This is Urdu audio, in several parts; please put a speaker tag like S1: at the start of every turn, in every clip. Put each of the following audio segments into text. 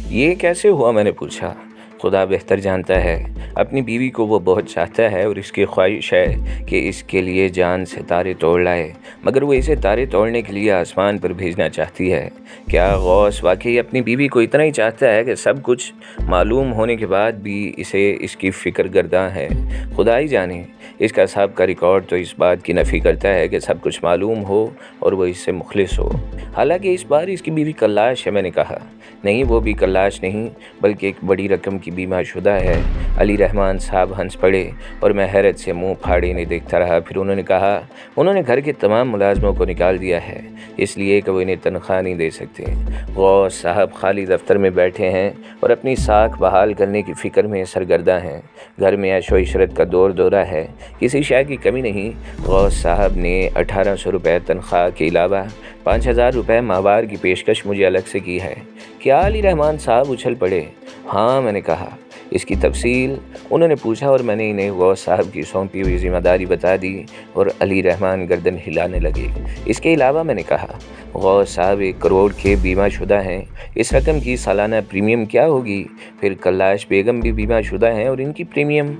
S1: یہ کیسے ہوا؟ میں نے پوچھا۔ خدا بہتر جانتا ہے، اپنی بیوی کو وہ بہت چاہتا ہے اور اس کی خواہش ہے کہ اس کے لیے جان سے تارے توڑ لائے، مگر وہ اسے تارے توڑنے کے لیے آسمان پر بھیجنا چاہتی ہے۔ کیا غوث واقعی اپنی بیوی کو اتنا ہی چاہتا ہے کہ سب کچھ معلوم ہونے کے بعد بھی اسے اس کی فکر گرداں ہے؟ خدا ہی جانے، اس کا سابقہ ریکارڈ تو اس بات کی نفی کرتا ہے کہ سب کچھ معلوم ہو اور وہ اس سے مخلص ہو۔ حالانکہ اس بار اس کی بیوی کلاش ہے۔ میں نے کہا، نہیں، وہ بھی کلاش نہیں بلکہ ایک بڑی رقم کی بیمہ شدہ ہے۔ علی رحمان صاحب ہنس پڑے اور میں حیرت سے منہ پھاڑے نہیں دیکھتا رہا۔ پھر انہوں نے کہا، انہوں نے گھر کے تمام ملازموں کو نکال دیا ہے، اس لیے کہ وہ انہیں تنخواہ نہیں دے سکتے۔ غوث صاحب خالی دفتر میں بیٹھے ہیں اور اپنی ساکھ بحال کرنے کی فکر میں سرگرداں ہیں۔ گھر میں عیش و عشرت کا دور دورہ ہے، کسی شے کی کمی نہیں۔ غوث صاحب نے 1800 روپے تنخواہ کے علاوہ 5000 روپے ماہوار کی پیشکش مجھے الگ سے کی ہے۔ کیا علی رحمان صاحب اچھل پڑے؟ ہاں، میں نے کہا۔ اس کی تفصیل انہوں نے پوچھا اور میں نے انہیں غوث صاحب کی سونپی ہوئی ذمہ داری بتا دی اور علی رحمان گردن ہلانے لگے۔ اس کے علاوہ میں نے کہا، غوث صاحب 1 کروڑ کے بیمہ شدہ ہیں، اس رقم کی سالانہ پریمیم کیا ہوگی؟ پھر کلاش بیگم بھی بیمہ شدہ ہیں اور ان کی پریمیم؟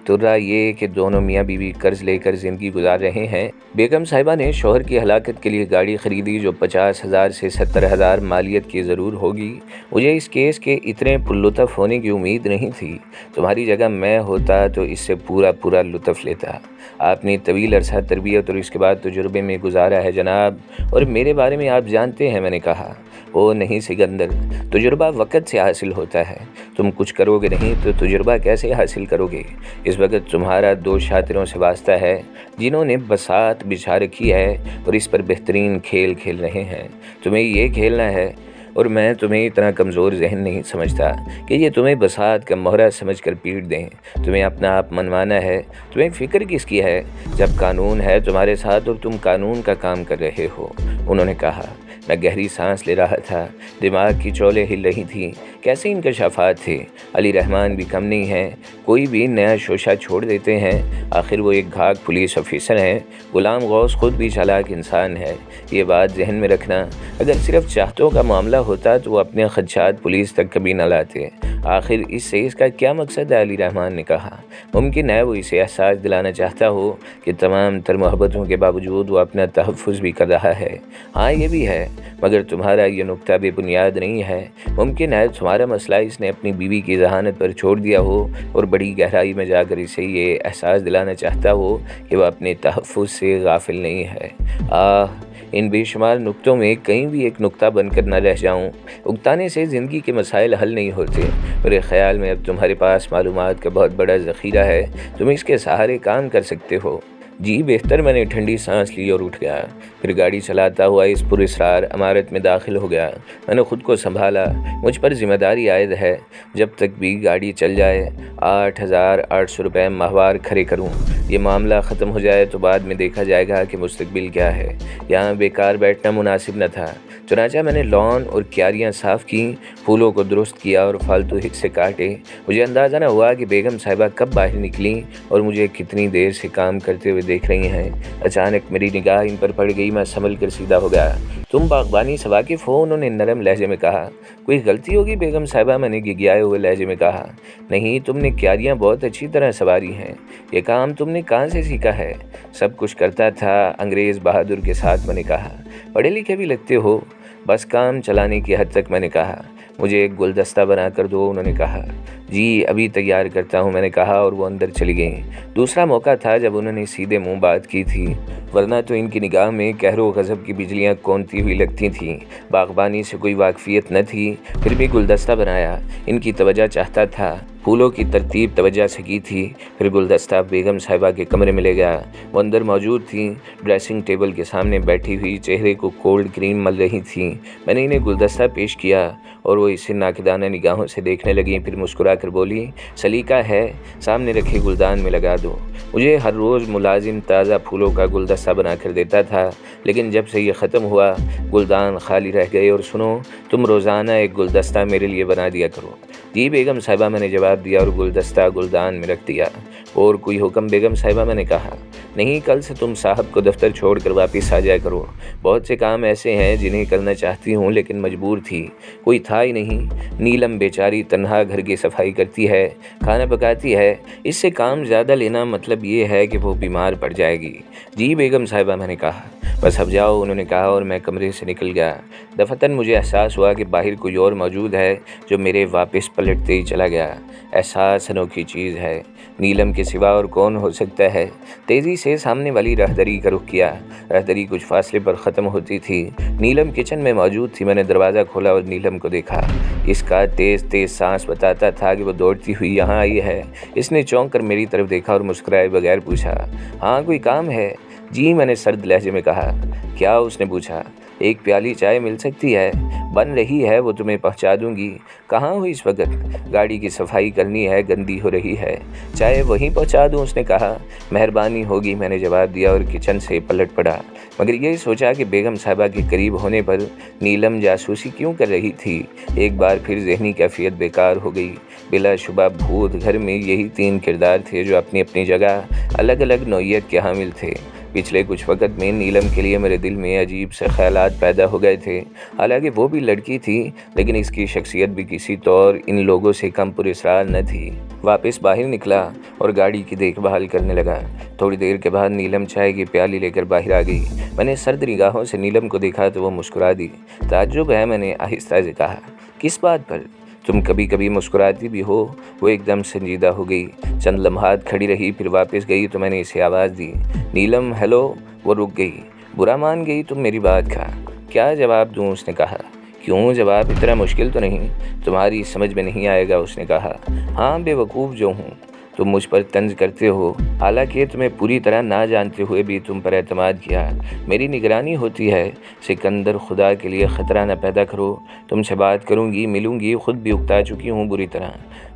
S1: ترا یہ کہ دونوں میاں بیوی قرض لے کر زندگی گزار رہے ہیں۔ بیگم صاحبہ نے شوہر کی ہلاکت کے لیے گاڑی خریدی جو 50,000 سے 70,000 مالیت کی ضرور ہوگی۔ مجھے اس کیس کے اتنے پرلطف ہونے کی امید نہیں تھی۔ تمہاری جگہ میں ہوتا تو اس سے پورا لطف لیتا۔ آپ نے طویل عرصہ تربیت اور اس کے بعد تجربے میں گزارا ہے جناب، اور میرے بارے میں آپ جانتے ہیں۔ میں نے کہا، او نہیں سکندر، تجربہ وقت سے حاصل ہوتا ہے۔ تم کچھ کرو گے نہیں تو تجربہ کیسے حاصل کرو گے؟ اس وقت تمہارا 2 شاطروں سے واسطہ ہے جنہوں نے بساط بچھا رکھی ہے اور اس پر بہترین کھیل کھیل رہے ہیں۔ تمہیں یہ کھیلنا ہے، اور میں تمہیں اتنا کمزور ذہن نہیں سمجھتا کہ یہ تمہیں بساط کا مہرہ سمجھ کر پیٹ دیں۔ تمہیں اپنا آپ منوانا ہے۔ تمہیں فکر کس کی ہے جب قانون ہے تمہارے ساتھ اور تم قانون کا کام کر رہے ہو؟ انہوں نے کہا۔ میں گہری سانس لے رہا تھا، دماغ کی چولیں ہل رہی تھیں۔ کیسے انکشافات تھے! علی رحمان بھی کم نہیں ہیں، کوئی بھی نیا شوشہ چھوڑ دیتے ہیں۔ آخر وہ ایک گھاگ پولیس آفیسر ہیں۔ غلام غوث خود بھی چالاک انسان ہے، یہ بات ذہن میں رکھنا۔ اگر صرف چاہتوں کا معاملہ ہوتا تو وہ اپنے خدشات پولیس تک کبھی نہ لاتے۔ آخر اس کا کیا مقصد ہے؟ علی رحمان نے کہا۔ ممکن ہے وہ اسے احساس دلانا چاہتا ہو کہ تمام تر محبتوں کے باوجود وہ اپنا تحفظ بھی کر رہا ہے۔ ہاں، یہ بھی ہے، مگر تمہارا یہ نکتہ بے بنیاد نہیں ہے۔ ممکن ہے تمہارا مسئلہ اس نے اپنی بیوی کی ذہانت پر چھوڑ دیا ہو اور بڑی گہرائی میں جا کر اسے یہ احساس دلانا چاہتا ہو کہ وہ اپنے تحفظ سے غافل نہیں ہے۔ ان بے شمار نکتوں میں کہیں بھی ایک نکتہ بن کر نہ رہ جاؤں۔ اکتانے سے زندگی کے مسائل حل نہیں ہوتے۔ میرے خیال میں اب تمہارے پاس معلومات کا بہت بڑا ذخیرہ ہے، تم اس کے سہارے کام کر سکتے ہو۔ جی بہتر، میں نے ٹھنڈی سانس لی اور اٹھ گیا۔ پھر گاڑی چلاتا ہوا اس پراسرار عمارت میں داخل ہو گیا۔ میں نے خود کو سنبھالا، مجھ پر ذمہ داری عائد ہے، جب تک بھی گاڑی چل جائے 8,800 روپے ماہوار کھڑے کروں۔ یہ معاملہ ختم ہو جائے تو بعد میں دیکھا جائے گا کہ مستقبل کیا ہے۔ یہاں بیکار بیٹھنا مناسب نہ تھا، چنانچہ میں نے لان اور کیاریاں صاف کیں، پھولوں کو درست کیا اور فالتو حصے کاٹے۔ مجھے اندازہ نہ ہوا کہ بیگم صاحبہ کب باہر نکلیں اور مجھے کتنی دیر سے کام کرتے ہوئے دیکھ رہی ہیں۔ اچانک میری نگاہ ان پر پڑ گئی، میں سنبھل کر سیدھا ہو گیا۔ تم باغبانی سے واقف ہو؟ انہوں نے نرم لہجے میں کہا۔ کوئی غلطی ہوگی بیگم صاحبہ، میں نے گگیائے ہوئے لہجے میں کہا۔ نہیں، تم نے کیاریاں بہت اچھی طرح سنواری ہیں۔ یہ کام تم نے کہاں سے سیکھا ہے؟ سب کچھ کرتا تھا انگریز بہادر کے ساتھ، میں نے کہا۔ پڑھے لکھے بھی لگتے ہو، بس کام چلانے کی حد تک، میں نے کہا۔ مجھے ایک گلدستہ بنا کر دو، انہوں نے کہا۔ جی ابھی تیار کرتا ہوں، میں نے کہا، اور وہ اندر چلی گئیں۔ دوسرا موقع تھا جب انہوں نے سیدھے منہ بات کی تھی، ورنہ تو ان کی نگاہ میں قہر و غضب کی بجلیاں کونتی ہوئی لگتی تھیں۔ باغبانی سے کوئی واقفیت نہ تھی، پھر بھی گلدستہ بنایا۔ ان کی توجہ چاہتا تھا، پھولوں کی ترتیب توجہ سے کی تھی۔ پھر گلدستہ بیگم صاحبہ کے کمرے میں لے گیا۔ وہ اندر موجود تھیں، ڈریسنگ ٹیبل کے سامنے بیٹھی ہوئی، چہرے کو کولڈ کریم مل رہی تھیں۔ میں نے انہیں گلدستہ پیش کیا اور وہ اسے ناقدانہ نگاہوں سے دیکھنے لگیں، پھر مسکرا کر بولی، سلیقہ ہے، سامنے رکھے گلدان میں لگا دو۔ مجھے ہر روز ملازم تازہ پھولوں کا گلدستہ بنا کر دیتا تھا، لیکن جب سے یہ ختم ہوا گلدان خالی رہ گئے۔ اور سنو، تم روزانہ ایک گلدستہ میرے لیے بنا دیا کرو۔ جی بیگم صاحبہ، میں نے جواب جواب دیا اور گلدستہ گلدان میں رکھ دیا۔ اور کوئی حکم بیگم صاحبہ؟ میں نے کہا۔ نہیں، کل سے تم صاحب کو دفتر چھوڑ کر واپس آ جایا کرو۔ بہت سے کام ایسے ہیں جنہیں کرنا چاہتی ہوں لیکن مجبور تھی، کوئی تھا ہی نہیں۔ نیلم بیچاری تنہا گھر کی صفائی کرتی ہے، کھانا پکاتی ہے، اس سے کام زیادہ لینا مطلب یہ ہے کہ وہ بیمار پڑ جائے گی۔ جی بیگم صاحبہ، میں نے کہا۔ بس اب جاؤ، انہوں نے کہا اور میں کمرے سے نکل گیا۔ دفتن مجھے احساس ہوا کہ باہر کوئی اور موجود ہے جو میرے واپس پلٹتے ہی چلا گیا۔ احساس انوکھی چیز ہے، نیلم کے سوا اور کون ہو سکتا ہے؟ تیزی سے سامنے والی راہدری کا رخ کیا۔ راہدری کچھ فاصلے پر ختم ہوتی تھی۔ نیلم کچن میں موجود تھی۔ میں نے دروازہ کھولا اور نیلم کو دیکھا۔ اس کا تیز تیز سانس بتاتا تھا کہ وہ دوڑتی ہوئی یہاں آئی ہے۔ اس نے چونک کر میری طرف دیکھا اور مسکرائے بغیر پوچھا، ہاں کوئی کام ہے؟ جی، میں نے سرد لہجے میں کہا۔ کیا؟ اس نے پوچھا۔ ایک پیالی چائے مل سکتی ہے؟ بن رہی ہے، وہ تمہیں پہنچا دوں گی۔ کہاں ہو اس وقت؟ گاڑی کی صفائی کرنی ہے، گندی ہو رہی ہے۔ چائے وہیں پہنچا دوں؟ اس نے کہا۔ مہربانی ہوگی، میں نے جواب دیا اور کچن سے پلٹ پڑا، مگر یہ سوچا کہ بیگم صاحبہ کے قریب ہونے پر نیلم جاسوسی کیوں کر رہی تھی۔ ایک بار پھر ذہنی کیفیت بیکار ہو گئی۔ بلا شبہ بھوت گھر میں یہی 3 کردار تھے جو اپنی اپنی جگہ الگ الگ نوعیت کے حامل تھے۔ پچھلے کچھ وقت میں نیلم کے لیے میرے دل میں عجیب سے خیالات پیدا ہو گئے تھے۔ حالانکہ وہ بھی لڑکی تھی، لیکن اس کی شخصیت بھی کسی طور ان لوگوں سے کم پراسرار نہ تھی۔ واپس باہر نکلا اور گاڑی کی دیکھ بھال کرنے لگا۔ تھوڑی دیر کے بعد نیلم چائے کی پیالی لے کر باہر آ گئی۔ میں نے سرد نگاہوں سے نیلم کو دیکھا تو وہ مسکرا دی۔ تعجب ہے، میں نے آہستہ سے کہا۔ کس بات پر؟ تم کبھی کبھی مسکراتی بھی ہو۔ وہ ایک دم سنجیدہ ہو گئی، چند لمحات کھڑی رہی، پھر واپس گئی تو میں نے اسے آواز دی، نیلم ہیلو۔ وہ رک گئی۔ برا مان گئی تم میری بات کا؟ کیا جواب دوں؟ اس نے کہا۔ کیوں؟ جواب اتنا مشکل تو نہیں، تمہاری سمجھ میں نہیں آئے گا، اس نے کہا۔ ہاں، بے وقوف جو ہوں، تم مجھ پر طنز کرتے ہو، حالانکہ تمہیں پوری طرح نہ جانتے ہوئے بھی تم پر اعتماد کیا۔ میری نگرانی ہوتی ہے۔ سکندر، خدا کے لیے خطرہ نہ پیدا کرو۔ تم سے بات کروں گی، ملوں گی، خود بھی اکتا چکی ہوں بری طرح۔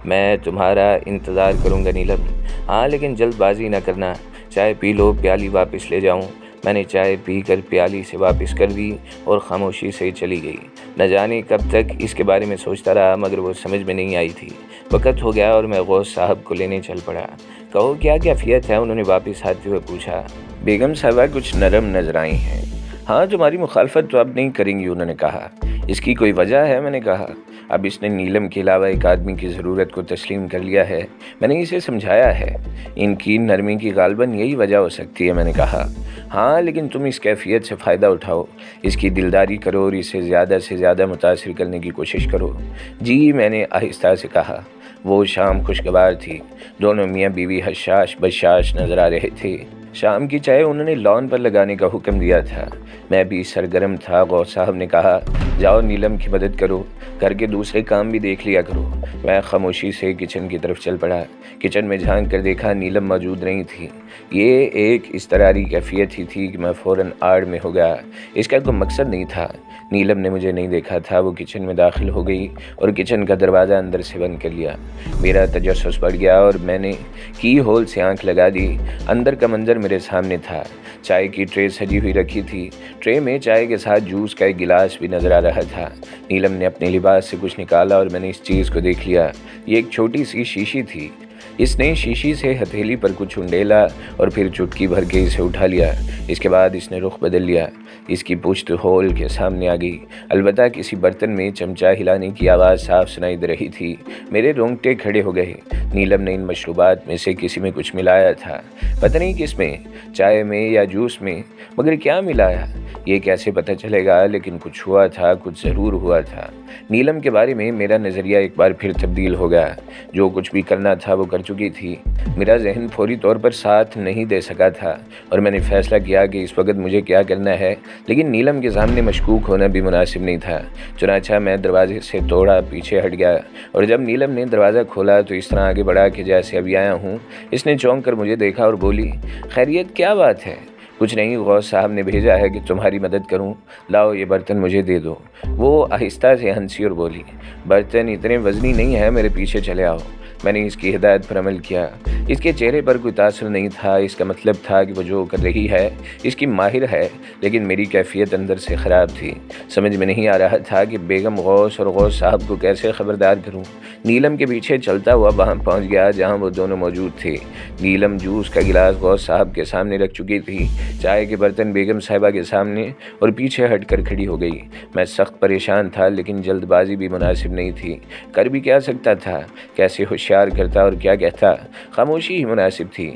S1: میں تمہارا انتظار کروں گا نیلم۔ ہاں، لیکن جلد بازی نہ کرنا۔ چائے پی لو، پیالی واپس لے جاؤں؟ میں نے چائے پی کر پیالی سے واپس کر دی اور خاموشی سے چلی گئی۔ نہ جانے کب تک اس کے بارے میں سوچتا رہا، مگر وہ سمجھ میں نہیں آئی تھی۔ وقت ہو گیا اور میں غوث صاحب کو لینے چل پڑا۔ کہو کیا کیفیت ہے؟ انہوں نے واپس آتے ہوئے پوچھا۔ بیگم صاحبہ کچھ نرم نظر آئی ہیں۔ ہاں، تمہاری مخالفت تو اب نہیں کریں گی، انہوں نے کہا۔ اس کی کوئی وجہ ہے؟ میں نے کہا۔ اب اس نے نیلم کے علاوہ ایک آدمی کی ضرورت کو تسلیم کر لیا ہے، میں نے اسے سمجھایا ہے۔ ان کی نرمی کی غالباً یہی وجہ ہو سکتی ہے، میں نے کہا۔ ہاں، لیکن تم اس کیفیت سے فائدہ اٹھاؤ، اس کی دلداری کرو اور اسے زیادہ سے زیادہ متاثر کرنے کی کوشش کرو۔ جی، میں نے آہستہ سے کہا۔ وہ شام خوشگوار تھی۔ دونوں میاں بیوی حشاش بشاش نظر آ رہے تھے۔ شام کی چائے انہوں نے لان پر لگانے کا حکم دیا تھا۔ میں بھی سرگرم تھا۔ غوث صاحب نے کہا، جاؤ نیلم کی مدد کرو، گھر کے دوسرے کام بھی دیکھ لیا کرو۔ میں خاموشی سے کچن کی طرف چل پڑا۔ کچن میں جھانک کر دیکھا، نیلم موجود نہیں تھی۔ یہ ایک اضطراری کیفیت ہی تھی کہ میں فوراً آڑ میں ہو گیا۔ اس کا کوئی مقصد نہیں تھا۔ نیلم نے مجھے نہیں دیکھا تھا۔ وہ کچن میں داخل ہو گئی اور کچن کا دروازہ اندر سے بند کر لیا۔ میرا تجسس بڑھ گیا اور میں نے کی ہول سے آنکھ لگا دی۔ اندر کا منظر میرے سامنے تھا۔ چائے کی ٹرے سجی ہوئی رکھی تھی۔ ٹرے میں چائے کے ساتھ جوس کا ایک گلاس بھی نظر آ رہا تھا۔ نیلم نے اپنے لباس سے کچھ نکالا اور میں نے اس چیز کو دیکھ لیا۔ یہ ایک چھوٹی سی شیشی تھی۔ اس نے شیشی سے ہتھیلی پر کچھ انڈیلا اور پھر چٹکی بھر کے اسے اٹھا لیا۔ اس کے بعد اس نے رخ بدل لیا۔ اس کی پشت ہول کے سامنے آ گئی، البتہ کسی برتن میں چمچہ ہلانے کی آواز صاف سنائی دے رہی تھی۔ میرے رونگٹے کھڑے ہو گئے۔ نیلم نے ان مشروبات میں سے کسی میں کچھ ملایا تھا، پتہ نہیں کس میں، چائے میں یا جوس میں، مگر کیا ملایا یہ کیسے پتہ چلے گا؟ لیکن کچھ ہوا تھا، کچھ ضرور ہوا تھا۔ نیلم کے بارے میں میرا نظریہ ایک بار پھر تبدیل ہو گیا۔ جو کچھ بھی کرنا تھا وہ کر چکی تھی۔ میرا ذہن فوری طور پر ساتھ نہیں دے سکا تھا اور میں نے فیصلہ کیا کہ اس وقت مجھے کیا کرنا ہے، لیکن نیلم کے سامنے مشکوک ہونا بھی مناسب نہیں تھا۔ چنانچہ میں دروازے سے توڑا پیچھے ہٹ گیا اور جب نیلم نے دروازہ کھولا تو اس طرح آگے بڑھا کہ جیسے ابھی آیا ہوں۔ اس نے چونک کر مجھے دیکھا اور بولی، خیریت؟ کیا بات ہے؟ کچھ نہیں، غوث صاحب نے بھیجا ہے کہ تمہاری مدد کروں، لاؤ یہ برتن مجھے دے دو۔ وہ آہستہ سے ہنسی اور بولی، برتن اتنے وزنی نہیں ہیں، میرے پیچھے چلے آؤ۔ میں نے اس کی ہدایت پر عمل کیا۔ اس کے چہرے پر کوئی تاثر نہیں تھا، اس کا مطلب تھا کہ وہ جو کر رہی ہے اس کی ماہر ہے، لیکن میری کیفیت اندر سے خراب تھی۔ سمجھ میں نہیں آ رہا تھا کہ بیگم غوث اور غوث صاحب کو کیسے خبردار کروں۔ نیلم کے پیچھے چلتا ہوا وہاں پہنچ گیا جہاں وہ دونوں موجود تھے۔ نیلم جوس کا گلاس غوث صاحب کے سامنے رکھ چکی تھی، چائے کے برتن بیگم صاحبہ کے سامنے، اور پیچھے ہٹ کر کھڑی ہو گئی۔ میں سخت پریشان تھا، لیکن جلد بازی بھی مناسب نہیں تھی۔ کر بھی کیا سکتا تھا؟ کیسے ہوشیار کرتا اور کیا کہتا؟ خاموشی ہی مناسب تھی۔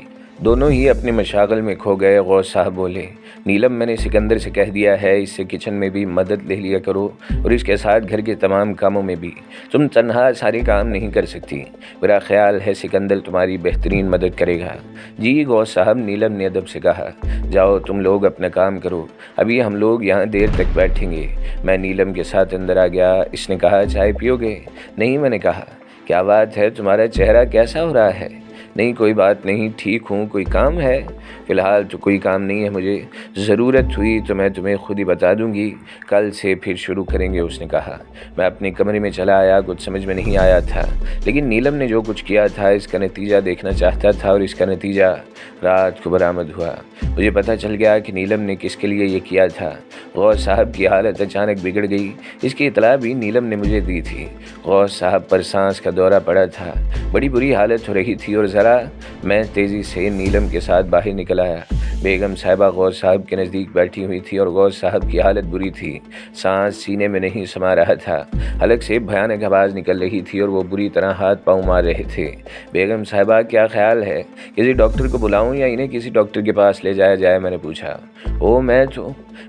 S1: دونوں ہی اپنے مشاغل میں کھو گئے۔ غوث صاحب بولے، نیلم میں نے سکندر سے کہہ دیا ہے اس سے کچن میں بھی مدد لے لیا کرو اور اس کے ساتھ گھر کے تمام کاموں میں بھی۔ تم تنہا سارے کام نہیں کر سکتی، میرا خیال ہے سکندر تمہاری بہترین مدد کرے گا۔ جی غوث صاحب، نیلم نے ادب سے کہا۔ جاؤ تم لوگ اپنا کام کرو، ابھی ہم لوگ یہاں دیر تک بیٹھیں گے۔ میں نیلم کے ساتھ اندر آ گیا۔ اس نے کہا، چائے پیو گے؟ نہیں، میں نے کہا۔ کیا بات ہے، تمہارا چہرہ کیسا ہو رہا ہے؟ نہیں کوئی بات نہیں، ٹھیک ہوں۔ کوئی کام ہے؟ فی الحال تو کوئی کام نہیں ہے مجھے، ضرورت ہوئی تو میں تمہیں خود ہی بتا دوں گی، کل سے پھر شروع کریں گے، اس نے کہا۔ میں اپنے کمرے میں چلا آیا۔ کچھ سمجھ میں نہیں آیا تھا، لیکن نیلم نے جو کچھ کیا تھا اس کا نتیجہ دیکھنا چاہتا تھا، اور اس کا نتیجہ رات کو برآمد ہوا۔ مجھے پتہ چل گیا کہ نیلم نے کس کے لیے یہ کیا تھا۔ غوث صاحب کی حالت اچانک بگڑ گئی، اس کی اطلاع بھی نیلم نے مجھے دی تھی۔ غوث صاحب پر سانس کا دورہ پڑا تھا، بڑی بری حالت ہو رہی تھی، اور ذرا میں تیزی سے نیلم کے ساتھ باہر نکل آیا۔ بیگم صاحبہ غوث صاحب کے نزدیک بیٹھی ہوئی تھی، اور غوث صاحب کی حالت بری تھی۔ سانس سینے میں نہیں سما رہا تھا، حلق سے بھیانک آواز نکل رہی تھی، اور وہ بری طرح ہاتھ پاؤں مار رہے تھے۔ بیگم صاحبہ، کیا خیال ہے، کسی ڈاکٹر کو بلاؤں یا انہیں کسی ڈاکٹر کے پاس لے جایا جائے؟ میں نے پوچھا۔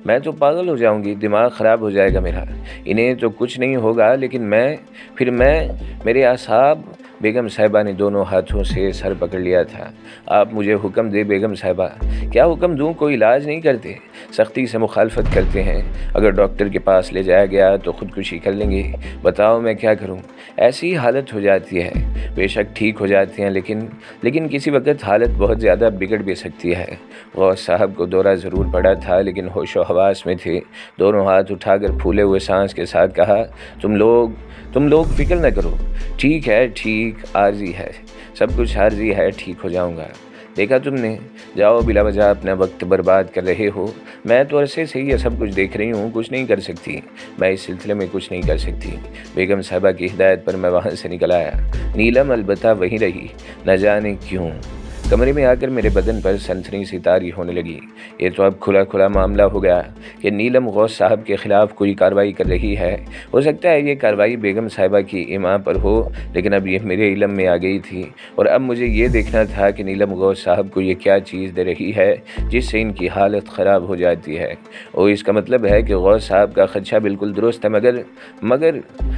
S1: میں تو پاگل ہو جاؤں گی، دماغ خراب ہو جائے گا میرا۔ انہیں تو کچھ نہیں ہوگا، لیکن میرے اعصاب۔ بیگم صاحبہ نے دونوں ہاتھوں سے سر پکڑ لیا تھا۔ آپ مجھے حکم دے بیگم صاحبہ۔ کیا حکم دوں؟ کوئی علاج نہیں کرتے، سختی سے مخالفت کرتے ہیں۔ اگر ڈاکٹر کے پاس لے جایا گیا تو خودکشی کر لیں گے۔ بتاؤ میں کیا کروں؟ ایسی حالت ہو جاتی ہے، بے شک ٹھیک ہو جاتے ہیں، لیکن کسی وقت حالت بہت زیادہ بگڑ بھی سکتی ہے۔ غوث صاحب کو دورہ ضرور پڑا تھا، لیکن ہوش و حواس میں تھے۔ دونوں ہاتھ اٹھا کر پھولے ہوئے سانس کے ساتھ کہا، تم لوگ فکر نہ کرو، ٹھیک ہے، ٹھیک عارضی ہے، سب کچھ عارضی ہے، ٹھیک ہو جاؤں گا۔ دیکھا تم نے، جاؤ بلا وجہ اپنا وقت برباد کر رہے ہو۔ میں تو عرصے سے یہ سب کچھ دیکھ رہی ہوں، کچھ نہیں کر سکتی، میں اس سلسلے میں کچھ نہیں کر سکتی۔ بیگم صاحبہ کی ہدایت پر میں وہاں سے نکل آیا۔ نیلم البتہ وہیں رہی، نہ جانے کیوں۔ کمرے میں آ کر میرے بدن پر سنسنی سی طاری ہونے لگی۔ یہ تو اب کھلا معاملہ ہو گیا کہ نیلم غوث صاحب کے خلاف کوئی کارروائی کر رہی ہے۔ ہو سکتا ہے یہ کارروائی بیگم صاحبہ کی ایما پر ہو، لیکن اب یہ میرے علم میں آ گئی تھی، اور اب مجھے یہ دیکھنا تھا کہ نیلم غوث صاحب کو یہ کیا چیز دے رہی ہے جس سے ان کی حالت خراب ہو جاتی ہے۔ اور اس کا مطلب ہے کہ غوث صاحب کا خدشہ بالکل درست ہے، مگر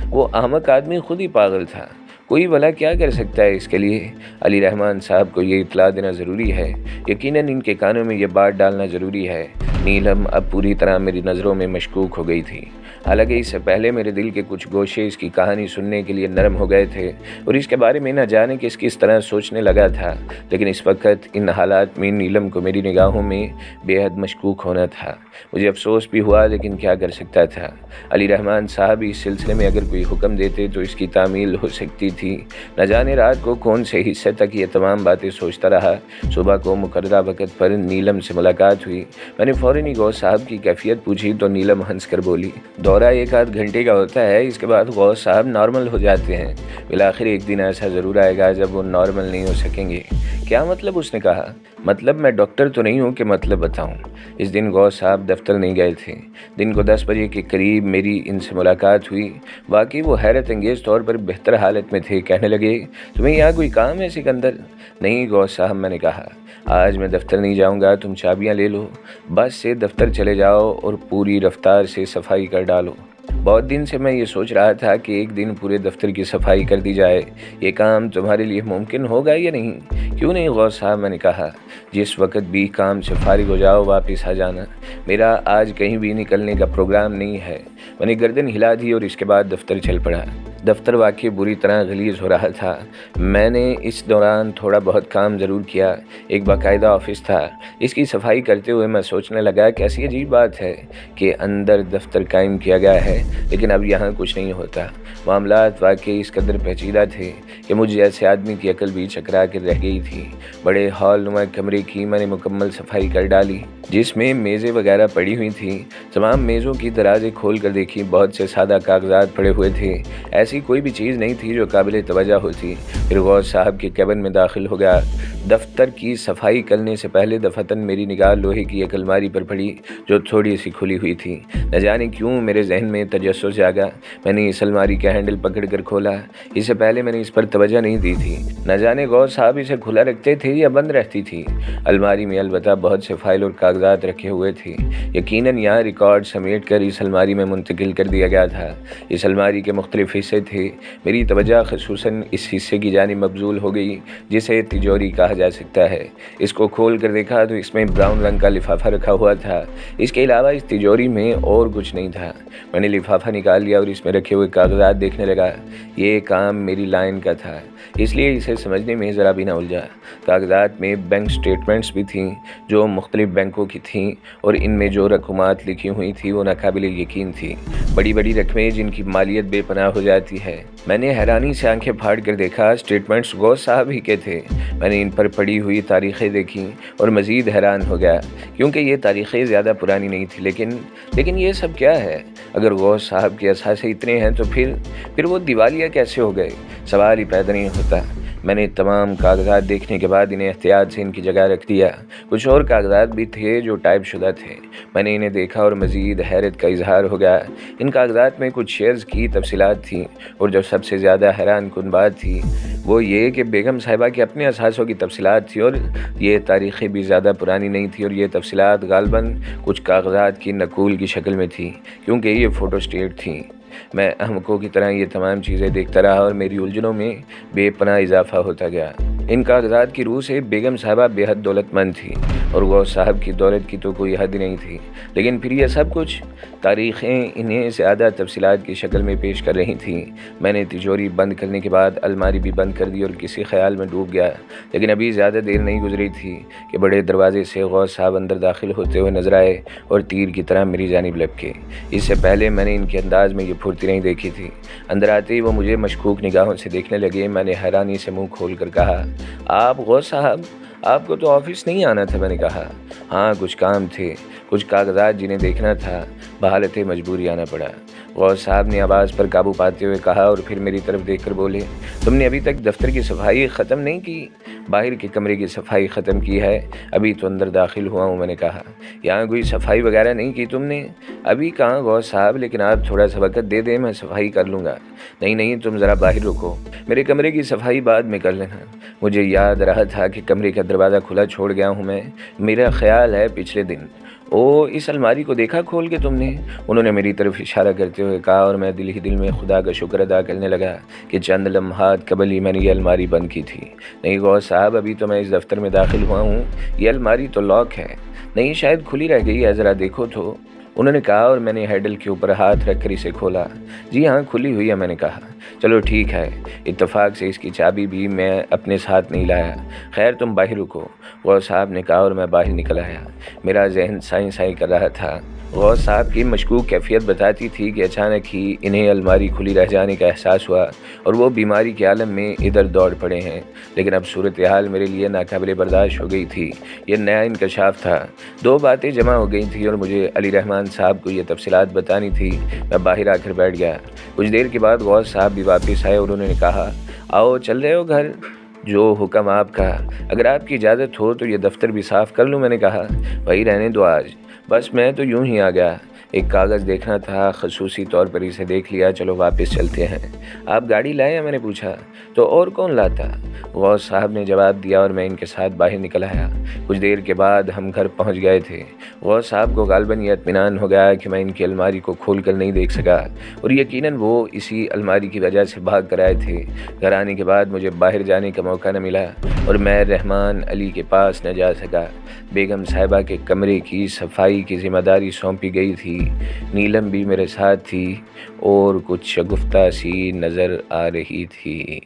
S1: وہ احمق آدمی خود ہی پاگل تھا۔ کوئی بھلا کیا کر سکتا ہے اس کے لیے؟ علی رحمان صاحب کو یہ اطلاع دینا ضروری ہے، یقیناً ان کے کانوں میں یہ بات ڈالنا ضروری ہے۔ نیلم اب پوری طرح میری نظروں میں مشکوک ہو گئی تھی، حالانکہ اس سے پہلے میرے دل کے کچھ گوشے اس کی کہانی سننے کے لیے نرم ہو گئے تھے، اور اس کے بارے میں نہ جانے کس طرح سوچنے لگا تھا، لیکن اس وقت ان حالات میں نیلم کو میری نگاہوں میں بے حد مشکوک ہونا تھا۔ مجھے افسوس بھی ہوا، لیکن کیا کر سکتا تھا۔ علی رحمان صاحب اس سلسلے میں اگر کوئی حکم دیتے تو اس کی تعمیل ہو سکتی تھی۔ نہ جانے رات کو کون سے حصے تک یہ تمام باتیں سوچتا رہا۔ صبح کو مقررہ وقت پر نیلم سے ملاقات ہوئی۔ میں نے فوراً ہی غوث صاحب کی کیفیت پوچھی تو نیلم ہنس کر بولی، دورہ 1-8 گھنٹے کا ہوتا ہے، اس کے بعد غوث صاحب نارمل ہو جاتے ہیں۔ بالآخر ایک دن ایسا ضرور آئے گا جب وہ نارمل نہیں ہو سکیں گے۔ کیا مطلب؟ اس نے کہا۔ مطلب میں ڈاکٹر تو نہیں ہوں کہ مطلب بتاؤں۔ اس دن غوث صاحب دفتر نہیں گئے تھے۔ دن کو 10 بجے کے قریب میری ان سے ملاقات ہوئی۔ واقعی وہ حیرت انگیز طور پر بہتر حالت میں تھے۔ کہنے لگے، تمہیں یہاں کوئی کام ہے سکندر؟ نہیں غوث صاحب، میں نے کہا، آج میں دفتر نہیں جاؤں گا، تم چابیاں لے لو، بس سے دفتر چلے جاؤ اور پوری رفتار سے صفائی کر ڈالو۔ بہت دن سے میں یہ سوچ رہا تھا کہ ایک دن پورے دفتر کی صفائی کر دی جائے۔ یہ کام تمہارے لیے ممکن ہوگا یا نہیں؟ کیوں نہیں غوث صاحب، میں نے کہا، جس وقت بھی کام سے فارغ ہو جاؤ واپس آ جانا۔ میرا آج کہیں بھی نکلنے کا پروگرام نہیں ہے۔ میں نے گردن ہلا دی اور اس کے بعد دفتر چل پڑا۔ دفتر واقعی بری طرح غلیظ ہو رہا تھا۔ میں نے اس دوران تھوڑا بہت کام ضرور کیا۔ ایک باقاعدہ آفس تھا۔ اس کی صفائی کرتے ہوئے میں سوچنے لگا کہ ایسی عجیب بات ہے کہ اندر دفتر قائم کیا گیا ہے لیکن اب یہاں کچھ نہیں ہوتا۔ معاملات واقعی اس قدر پیچیدہ تھے کہ مجھ جیسے آدمی کی عقل بھی چکرا کر رہ گئی تھی۔ بڑے ہال نما کمرے کی میں نے مکمل صفائی کر ڈالی، جس میں میزیں وغیرہ پڑی ہوئی تھیں۔ تمام میزوں کی درازیں کھول کر دیکھی، بہت سے سادہ کاغذات پڑے ہوئے تھے۔ ایسی کوئی بھی چیز نہیں تھی جو قابل توجہ ہوتی۔ پھر غوث صاحب کے کیبن میں داخل ہو گیا۔ دفتر کی صفائی کرنے سے پہلے دفعتاً میری نگاہ لوہے کی ایک الماری پر پڑی جو تھوڑی سی کھلی ہوئی تھی۔ نہ جانے کیوں میرے ذہن میں تجسس جاگا۔ میں نے اس الماری کا ہینڈل پکڑ کر کھولا۔ اس سے پہلے میں نے اس پر توجہ نہیں دی تھی۔ نہ جانے غوث صاحب اسے کھلا رکھتے تھے یا بند رہتی تھی۔ الماری میں البتہ بہت سے فائل اور کاغذات رکھے ہوئے تھے۔ یقیناً یہاں ریکارڈ سمیٹ کر اس الماری میں منتقل کر دیا گیا تھا۔ اس الماری کے مختلف حصے تھے۔ میری توجہ خصوصاً اس حصے کی جانب مبذول ہو گئی جسے تجوری کہا جا سکتا ہے۔ اس کو کھول کر دیکھا تو اس میں براؤن رنگ کا لفافہ رکھا ہوا تھا۔ اس کے علاوہ اس تجوری میں اور کچھ نہیں تھا۔ میں نے لفافہ نکال لیا اور اس میں رکھے ہوئے کاغذات دیکھنے لگا۔ یہ کام میری لائن کا تھا، اس لیے اسے سمجھنے میں ذرا بھی نہ الجھا۔ کاغذات میں بینک سٹیٹمنٹس بھی تھیں جو مختلف بینکوں کی تھیں اور ان میں جو رقومات لکھی ہوئی تھیں وہ ناقابل یقین تھیں۔ بڑی بڑی رقمیں جن کی مالیت بے پناہ ہو جاتی ہے۔ میں نے حیرانی سے آنکھیں پھاڑ کر دیکھا، سٹیٹمنٹس غوث صاحب ہی کے تھے۔ میں نے ان پر پڑی ہوئی تاریخیں دیکھیں اور مزید حیران ہو گیا کیونکہ یہ تاریخیں زیادہ پرانی نہیں تھیں۔ لیکن یہ سب کیا ہے؟ اگر غوث صاحب کے اثاثے اتنے ہیں تو پھر وہ دیوالیہ کیسے ہو گئے؟ سوال ہی پیدا نہیں ہوتا۔ میں نے تمام کاغذات دیکھنے کے بعد انہیں احتیاط سے ان کی جگہ رکھ دیا۔ کچھ اور کاغذات بھی تھے جو ٹائپ شدہ تھے۔ میں نے انہیں دیکھا اور مزید حیرت کا اظہار ہو گیا۔ ان کاغذات میں کچھ شیئرز کی تفصیلات تھیں اور جو سب سے زیادہ حیران کن بات تھی وہ یہ کہ بیگم صاحبہ کے اپنے اثاثوں کی تفصیلات تھیں اور یہ تاریخیں بھی زیادہ پرانی نہیں تھیں اور یہ تفصیلات غالباً کچھ کاغذات کی نقول کی شکل میں تھیں کیونکہ یہ فوٹو اسٹیٹ تھیں۔ میں احمقوں کی طرح یہ تمام چیزیں دیکھتا رہا اور میری الجھنوں میں بے پناہ اضافہ ہوتا گیا۔ ان کاغذات کی روح سے بیگم صاحبہ بے حد دولت مند تھی اور غوث صاحب کی دولت کی تو کوئی حد نہیں تھی، لیکن پھر یہ سب کچھ تاریخیں انہیں زیادہ تفصیلات کی شکل میں پیش کر رہی تھیں۔ میں نے تجوری بند کرنے کے بعد الماری بھی بند کر دی اور کسی خیال میں ڈوب گیا، لیکن ابھی زیادہ دیر نہیں گزری تھی کہ بڑے دروازے سے غوث صاحب اندر داخل ہوتے ہوئے نظر آئے اور تیر کی طرح میری جانب لپکے۔ اس سے پہلے میں نے ان کے انداز میں یہ پھرتی نہیں دیکھی تھی۔ اندر آتے ہی وہ مجھے مشکوک نگاہوں سے دیکھنے لگے۔ میں نے حیرانی سے منہ کھول کر کہا، آپ غوث صاحب، آپ کو تو آفس نہیں آنا تھا؟ میں نے کہا، ہاں کچھ کام تھے، کچھ کاغذات جنہیں دیکھنا تھا، بحالت مجبوری آنا پڑا۔ غوث صاحب نے آواز پر قابو پاتے ہوئے کہا اور پھر میری طرف دیکھ کر بولے، تم نے ابھی تک دفتر کی صفائی ختم نہیں کی؟ باہر کے کمرے کی صفائی ختم کی ہے، ابھی تو اندر داخل ہوا ہوں۔ میں نے کہا، یہاں کوئی صفائی وغیرہ نہیں کی تم نے؟ ابھی کہاں غوث صاحب، لیکن آپ تھوڑا سا وقت دے دیں، میں صفائی کر لوں گا۔ نہیں تم ذرا باہر رکو، میرے کمرے کی صفائی بعد میں کر لینا۔ مجھے یاد رہا تھا کہ کمرے کا دروازہ کھلا چھوڑ گیا ہوں میں۔ میرا خیال ہے پچھلے دن۔ اس الماری کو دیکھا کھول کے تم نے؟ انہوں نے میری طرف اشارہ کرتے ہوئے کہا اور میں دل ہی دل میں خدا کا شکر ادا کرنے لگا کہ چند لمحات قبل ہی میں نے یہ الماری بند کی تھی۔ نہیں غوث صاحب، ابھی تو میں اس دفتر میں داخل ہوا ہوں، یہ الماری تو لاک ہے۔ نہیں شاید کھلی رہ گئی ہے، ذرا دیکھو تو، انہوں نے کہا اور میں نے ہینڈل کے اوپر ہاتھ رکھ کر اسے کھولا۔ جی ہاں کھلی ہوئی ہے، میں نے کہا۔ چلو ٹھیک ہے۔ اتفاق سے اس کی چابی بھی میں اپنے ساتھ نہیں لایا۔ خیر تم باہر رکو، غوث صاحب نے کہا اور میں باہر نکل آیا۔ میرا ذہن سائیں سائیں کر رہا تھا۔ غوث صاحب کی مشکوک کیفیت بتاتی تھی کہ اچانک ہی انہیں الماری کھلی رہ جانے کا احساس ہوا اور وہ بیماری کے عالم میں ادھر دوڑ پڑے ہیں، لیکن اب صورتحال میرے لیے ناقابل برداشت ہو گئی تھی۔ یہ نیا انکشاف تھا، دو باتیں جمع ہو گئی تھیں اور مجھے علی رحمان صاحب کو یہ تفصیلات بتانی تھی۔ میں باہر آ کر بیٹھ گیا۔ کچھ دیر کے بعد غوث صاحب بھی واپس آئے اور انہوں نے کہا، آؤ چل رہے ہو گھر؟ جو حکم آپ کا، اگر آپ کی اجازت ہو تو یہ دفتر بھی صاف کر لوں۔ میں نے کہا، وہی رہنے دو آج، بس میں تو یوں ہی آ گیا، ایک کاغذ دیکھنا تھا، خصوصی طور پر اسے دیکھ لیا، چلو واپس چلتے ہیں۔ آپ گاڑی لائے ہیں؟ میں نے پوچھا۔ تو اور کون لاتا؟ غوث صاحب نے جواب دیا اور میں ان کے ساتھ باہر نکل آیا۔ کچھ دیر کے بعد ہم گھر پہنچ گئے تھے۔ غوث صاحب کو غالباً یہ اطمینان ہو گیا کہ میں ان کی الماری کو کھول کر نہیں دیکھ سکا، اور یقیناً وہ اسی الماری کی وجہ سے بھاگ کر آئے تھے۔ گھر آنے کے بعد مجھے باہر جانے کا موقع نہ ملا اور میں رحمان علی کے پاس نہ جا سکا۔ بیگم صاحبہ کے کمرے کی صفائی کی ذمہ داری سونپی گئی تھی۔ نیلم بھی میرے ساتھ تھی اور کچھ شگفتہ سی نظر آ رہی تھی۔